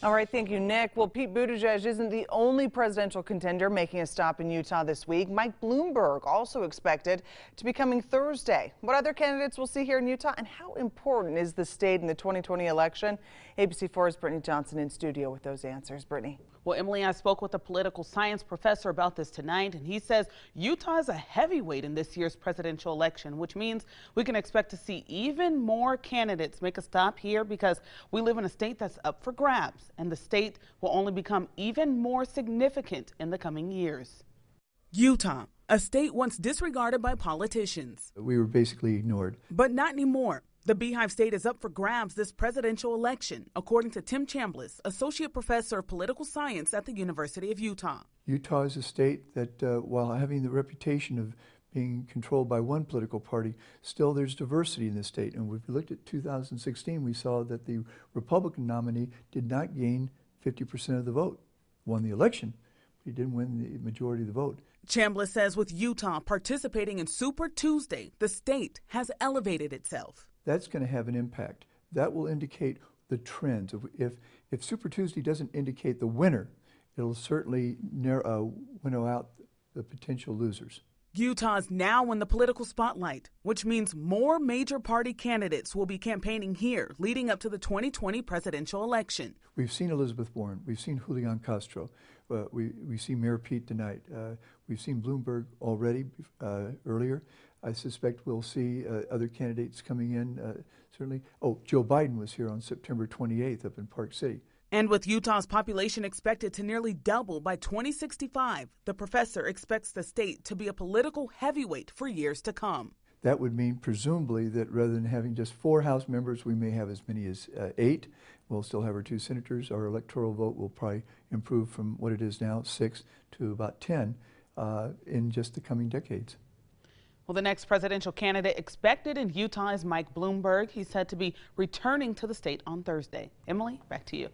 All right, thank you, Nick. Well, Pete Buttigieg isn't the only presidential contender making a stop in Utah this week. Mike Bloomberg also expected to be coming Thursday. What other candidates we'll see here in Utah, and how important is the state in the 2020 election? ABC4's Brittany Johnson in studio with those answers. Brittany. Well, Emily, I spoke with a political science professor about this tonight, and he says Utah is a heavyweight in this year's presidential election, which means we can expect to see even more candidates make a stop here because we live in a state that's up for grabs, and the state will only become even more significant in the coming years. Utah, a state once disregarded by politicians. We were basically ignored. But not anymore. The Beehive State is up for grabs this presidential election, according to Tim Chambliss, Associate Professor of Political Science at the University of Utah. Utah is a state that, while having the reputation of being controlled by one political party, still there's diversity in the state. And if we looked at 2016, we saw that the Republican nominee did not gain 50% of the vote. Won the election, but he didn't win the majority of the vote. Chambliss says with Utah participating in Super Tuesday, the state has elevated itself. That's going to have an impact. That will indicate the trends. If Super Tuesday doesn't indicate the winner, it'll certainly winnow out the potential losers. Utah's now in the political spotlight, which means more major party candidates will be campaigning here leading up to the 2020 presidential election. We've seen Elizabeth Warren. We've seen Julian Castro. We see Mayor Pete tonight. We've seen Bloomberg already earlier. I suspect we'll see other candidates coming in, certainly. Oh, Joe Biden was here on September 28th up in Park City. And with Utah's population expected to nearly double by 2065, the professor expects the state to be a political heavyweight for years to come. That would mean, presumably, that rather than having just 4 House members, we may have as many as 8. We'll still have our 2 senators. Our electoral vote will probably improve from what it is now, 6 to about 10, in just the coming decades. Well, the next presidential candidate expected in Utah is Mike Bloomberg. He's said to be returning to the state on Thursday. Emily, back to you.